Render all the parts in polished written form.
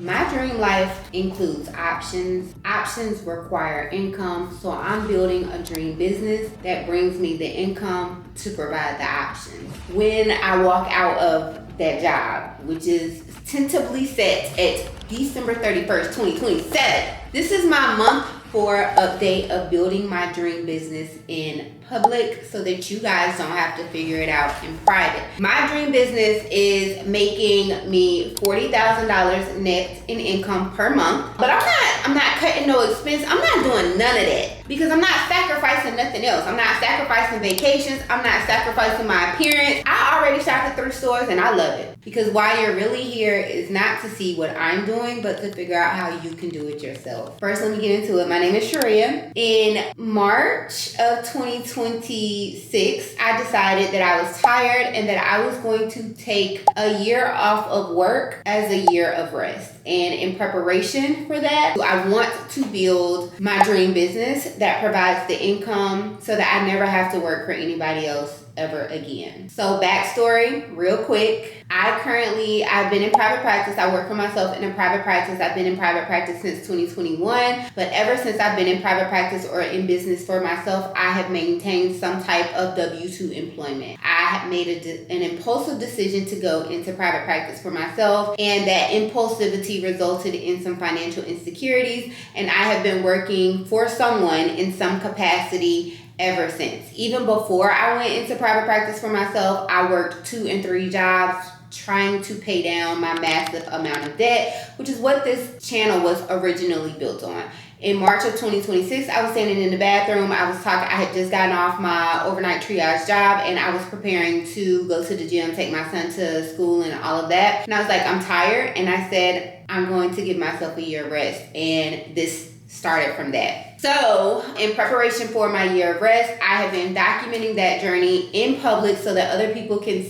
My dream life includes options. Options require income, so I'm building a dream business that brings me the income to provide the options. When I walk out of that job, which is tentatively set at December 31st, 2027, this is my month for update of building my dream business in public so that you guys don't have to figure it out in private. My dream business is making me $40,000 net in income per month, but I'm not cutting no expense. I'm not doing none of that because I'm not sacrificing nothing else. I'm not sacrificing vacations. I'm not sacrificing my appearance. I already shopped at thrift stores and I love it because why you're really here is not to see what I'm doing, but to figure out how you can do it yourself. First, let me get into it. My name is Sharia. In March of 2026, I decided that I was tired and that I was going to take a year off of work as a year of rest. And in preparation for that, I want to build my dream business that provides the income so that I never have to work for anybody else ever again. So backstory, real quick. I've been in private practice. I work for myself in a private practice. I've been in private practice since 2021. But ever since I've been in private practice or in business for myself, I have maintained some type of W-2 employment. I have made an impulsive decision to go into private practice for myself. And that impulsivity resulted in some financial insecurities. And I have been working for someone in some capacity ever since. Even before I went into private practice for myself, I worked 2 and 3 jobs trying to pay down my massive amount of debt, which is what this channel was originally built on. In March of 2026, I was standing in the bathroom. I had just gotten off my overnight triage job and I was preparing to go to the gym, take my son to school and all of that. And I was like, I'm tired. And I said, I'm going to give myself a year rest. And this started from that. So in preparation for my year of rest, I have been documenting that journey in public so that other people can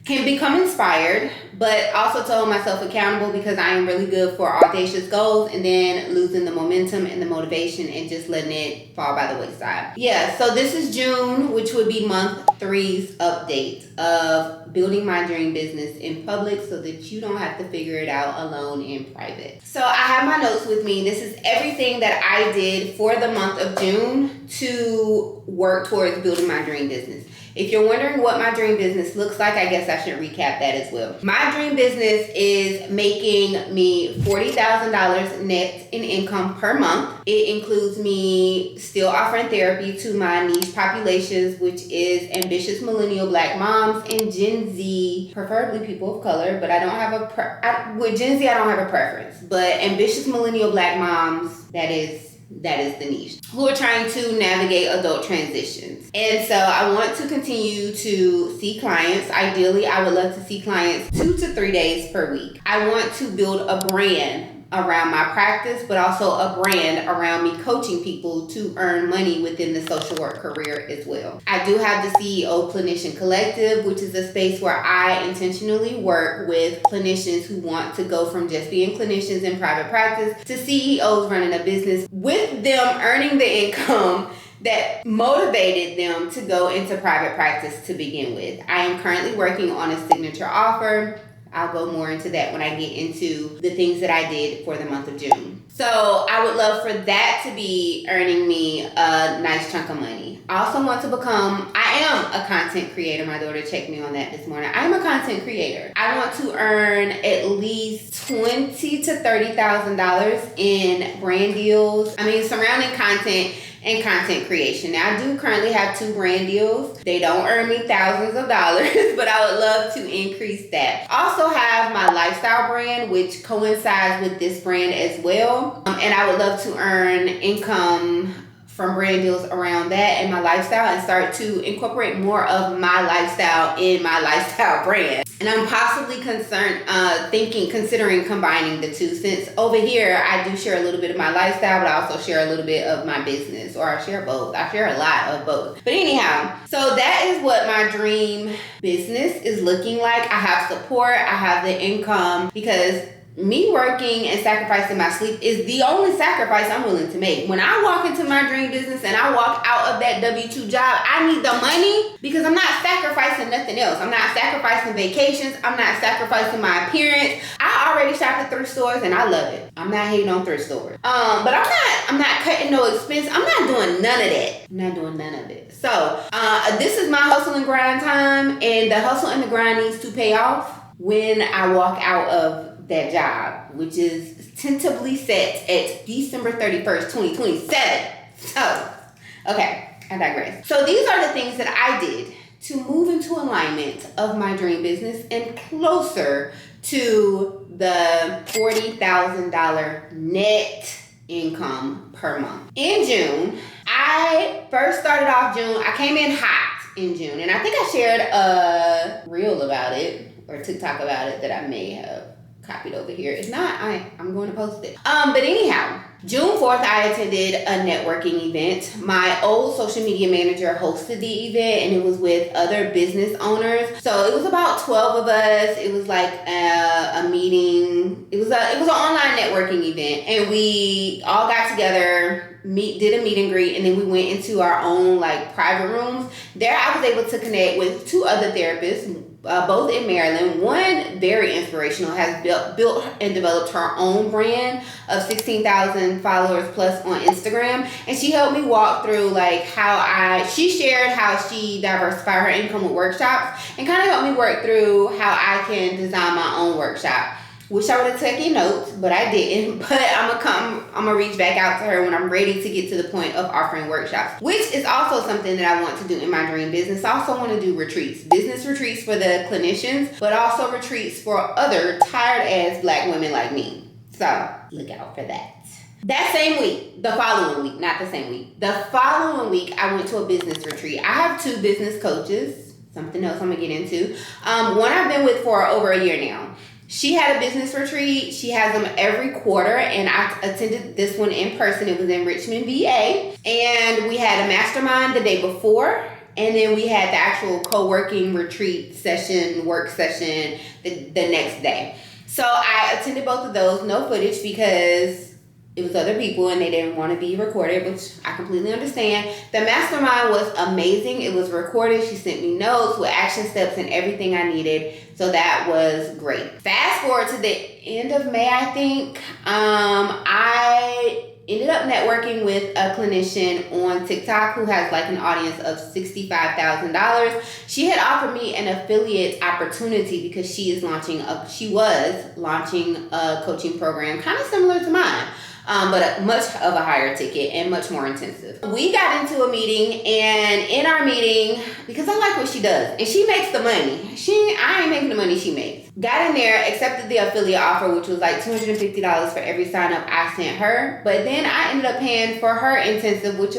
become inspired, but also to hold myself accountable because I am really good for audacious goals and then losing the momentum and the motivation and just letting it fall by the wayside. Yeah, so this is June, which would be month 3's update of building my dream business in public so that you don't have to figure it out alone in private. So I have my notes with me. This is everything that I did for the month of June to work towards building my dream business. If you're wondering what my dream business looks like, I guess I should recap that as well. My dream business is making me $40,000 net in income per month. It includes me still offering therapy to my niche populations, which is ambitious millennial Black moms and Gen Z, preferably people of color, but I don't have with Gen Z, I don't have a preference. But ambitious millennial Black moms, that is the niche, who are trying to navigate adult transitions. And so I want to continue to see clients. Ideally, I would love to see clients 2 to 3 days per week. I want to build a brand around my practice, but also a brand around me coaching people to earn money within the social work career as well. I do have the CEO Clinician Collective, which is a space where I intentionally work with clinicians who want to go from just being clinicians in private practice to CEOs running a business, with them earning the income that motivated them to go into private practice to begin with. I am currently working on a signature offer. I'll go more into that when I get into the things that I did for the month of June. So I would love for that to be earning me a nice chunk of money. I also want to I am a content creator. My daughter checked me on that this morning. I am a content creator. I want to earn at least $20,000 to $30,000 in brand deals. Surrounding content and content creation. Now, I do currently have 2 brand deals. They don't earn me thousands of dollars, but I would love to increase that. Also have my lifestyle brand, which coincides with this brand as well. And I would love to earn income from brand deals around that and my lifestyle and start to incorporate more of my lifestyle in my lifestyle brand. And I'm possibly considering combining the two, since over here I do share a little bit of my lifestyle, but I also share a little bit of my business, or I share both. I share a lot of both. But anyhow, so that is what my dream business is looking like. I have support, I have the income, because me working and sacrificing my sleep is the only sacrifice I'm willing to make. When I walk into my dream business and I walk out of that W-2 job, I need the money because I'm not sacrificing nothing else. I'm not sacrificing vacations. I'm not sacrificing my appearance. I already shop at thrift stores and I love it. I'm not hating on thrift stores. But I'm not cutting no expense. I'm not doing none of that. I'm not doing none of it. So this is my hustle and grind time, and the hustle and the grind needs to pay off when I walk out of that job, which is tentatively set at December 31st, 2027. So, okay, I digress. So these are the things that I did to move into alignment of my dream business and closer to the $40,000 net income per month. In June, I first started off June. I came in hot in June, and I think I shared a reel about it or TikTok about it that I may have copied over here. If not, I'm going to post it. But anyhow, June 4th, I attended a networking event. My old social media manager hosted the event, and it was with other business owners. So it was about 12 of us. It was like a meeting. It was an online networking event, and we all got together, did a meet and greet, and then we went into our own like private rooms. There, I was able to connect with 2 other therapists. Both in Maryland. One, very inspirational, has built and developed her own brand of 16,000 followers plus on Instagram. And she helped me walk through like she shared how she diversified her income with workshops and kind of helped me work through how I can design my own workshop. Wish I would have taken notes, but I didn't. But I'm gonna reach back out to her when I'm ready to get to the point of offering workshops, which is also something that I want to do in my dream business. I also want to do retreats, business retreats for the clinicians, but also retreats for other tired ass Black women like me. So look out for that. That same week, the following week, not the same week, the following week, I went to a business retreat. I have 2 business coaches, something else I'm gonna get into. One I've been with for over a year now. She had a business retreat. She has them every quarter, and I attended this one in person. It was in Richmond, VA, and we had a mastermind the day before, and then we had the actual co-working retreat session, work session the next day. So I attended both of those, no footage because it was other people and they didn't want to be recorded, which I completely understand. The mastermind was amazing. It was recorded. She sent me notes with action steps and everything I needed. So that was great. Fast forward to the end of May, I think. I ended up networking with a clinician on TikTok who has like an audience of $65,000. She had offered me an affiliate opportunity because she was launching a coaching program kind of similar to mine. But much of a higher ticket and much more intensive. We got into a meeting, and in our meeting, because I like what she does, and she makes the money. I ain't making the money she makes. Got in there, accepted the affiliate offer, which was like $250 for every sign up I sent her. But then I ended up paying for her intensive, which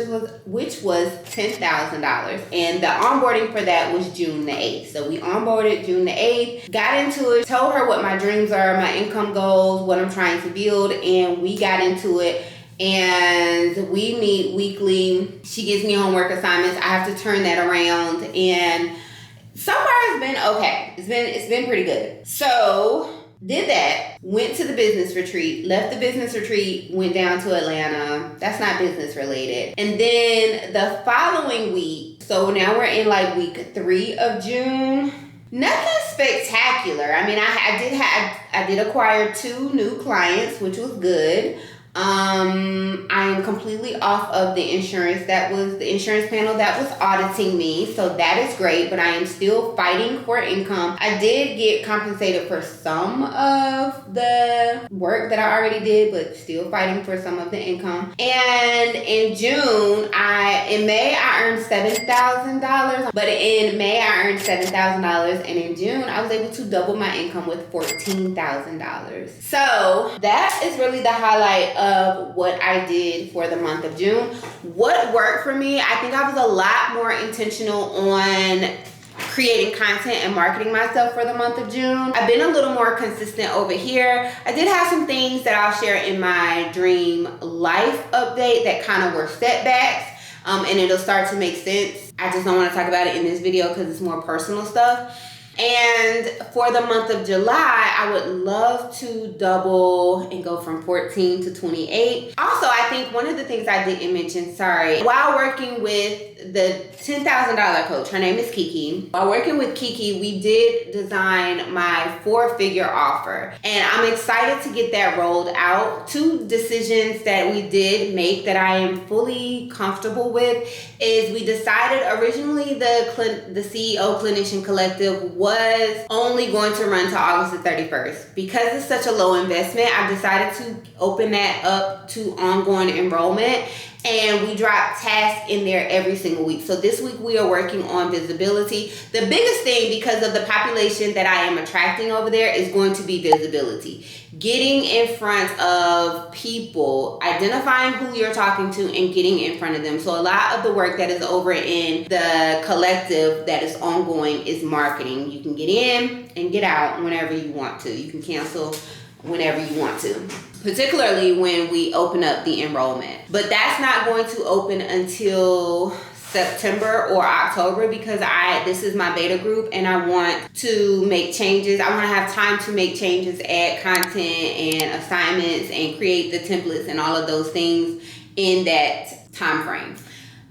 was $10,000. And the onboarding for that was June the 8th. So we onboarded June the 8th, got into it, told her what my dreams are, my income goals, what I'm trying to build, and we got into it. And we meet weekly. She gives me homework assignments. I have to turn that around, and so far it's been okay. It's been pretty good. So did that, went to the business retreat, left the business retreat, went down to Atlanta. That's not business related. And then the following week, so now we're in like week 3 of June. Nothing spectacular. I mean, I did acquire 2 new clients, which was good. I am completely off of the insurance. That was the insurance panel that was auditing me. So that is great, but I am still fighting for income. I did get compensated for some of the work that I already did, but still fighting for some of the income. And in June, in May, I earned $7,000, but in May, I earned $7,000. And in June, I was able to double my income with $14,000. So that is really the highlight of what I did for the month of June. What worked for me, I think I was a lot more intentional on creating content and marketing myself for the month of June. I've been a little more consistent over here. I did have some things that I'll share in my dream life update that kind of were setbacks, and it'll start to make sense. I just don't want to talk about it in this video because it's more personal stuff. And for the month of July, I would love to double and go from 14 to 28. Also, I think one of the things I didn't mention, while working with the $10,000 coach, her name is Kiki. While working with Kiki, we did design my 4-figure offer. And I'm excited to get that rolled out. 2 decisions that we did make that I am fully comfortable with is we decided originally the CEO Clinician Collective was only going to run to August the 31st. Because it's such a low investment, I decided to open that up to ongoing enrollment. And we drop tasks in there every single week. So this week we are working on visibility. The biggest thing, because of the population that I am attracting over there, is going to be visibility. Getting in front of people, identifying who you're talking to and getting in front of them. So a lot of the work that is over in the collective that is ongoing is marketing. You can get in and get out whenever you want to. You can cancel whenever you want to, particularly when we open up the enrollment. But that's not going to open until September or October, because this is my beta group and I want to make changes. I want to have time to make changes, add content and assignments and create the templates and all of those things in that time frame.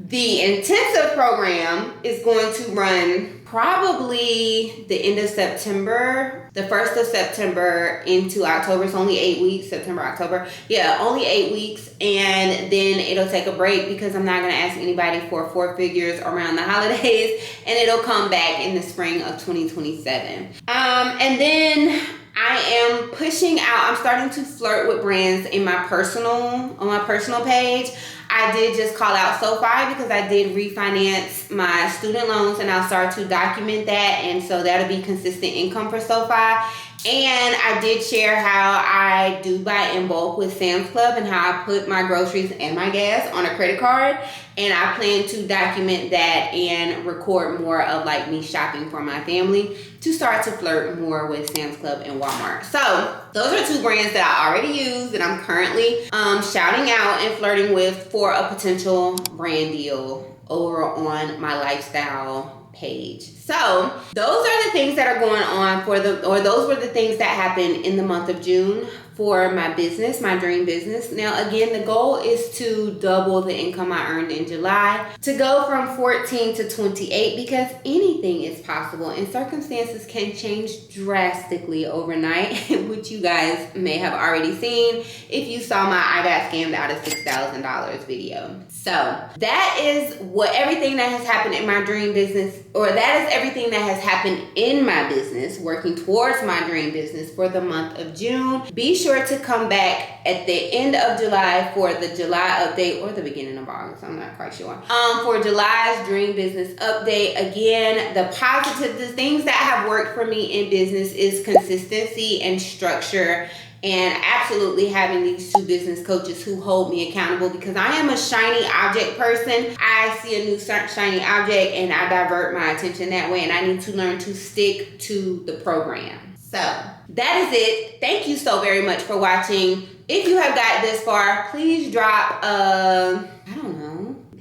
The intensive program is going to run probably the end of September, the 1st of September into October. It's only 8 weeks, September, October. Yeah, only 8 weeks. And then it'll take a break because I'm not going to ask anybody for 4 figures around the holidays. And it'll come back in the spring of 2027. And then I am pushing out, I'm starting to flirt with brands on my personal page. I did just call out SoFi because I did refinance my student loans, and I'll start to document that, and so that'll be consistent income for SoFi. And I did share how I do buy in bulk with Sam's Club and how I put my groceries and my gas on a credit card. And I plan to document that and record more of like me shopping for my family to start to flirt more with Sam's Club and Walmart. So those are 2 brands that I already use that I'm currently shouting out and flirting with for a potential brand deal over on my lifestyle page. So those are the things that are going on those were the things that happened in the month of June for my business, my dream business. Now, again, the goal is to double the income I earned in July, to go from 14 to 28, because anything is possible and circumstances can change drastically overnight, which you guys may have already seen if you saw my I got scammed out of $6,000 video. So that is everything that has happened in my dream business, or that is everything that has happened in my business, working towards my dream business for the month of June. Be sure to come back at the end of July for the July update, or the beginning of August, I'm not quite sure, for July's dream business update. Again, the things that have worked for me in business is consistency and structure, and absolutely having these 2 business coaches who hold me accountable, because I am a shiny object person. I see a new shiny object and I divert my attention that way, and I need to learn to stick to the program. So that is it. Thank you so very much for watching. If you have got this far, please drop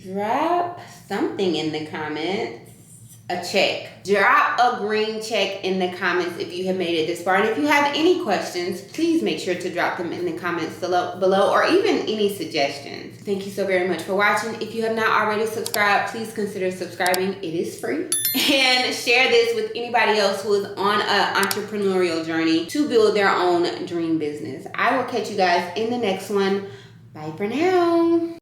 drop something in the comments. A check. Drop a green check in the comments if you have made it this far. And if you have any questions, please make sure to drop them in the comments below, or even any suggestions. Thank you so very much for watching. If you have not already subscribed, please consider subscribing. It is free. And share this with anybody else who is on an entrepreneurial journey to build their own dream business. I will catch you guys in the next one. Bye for now.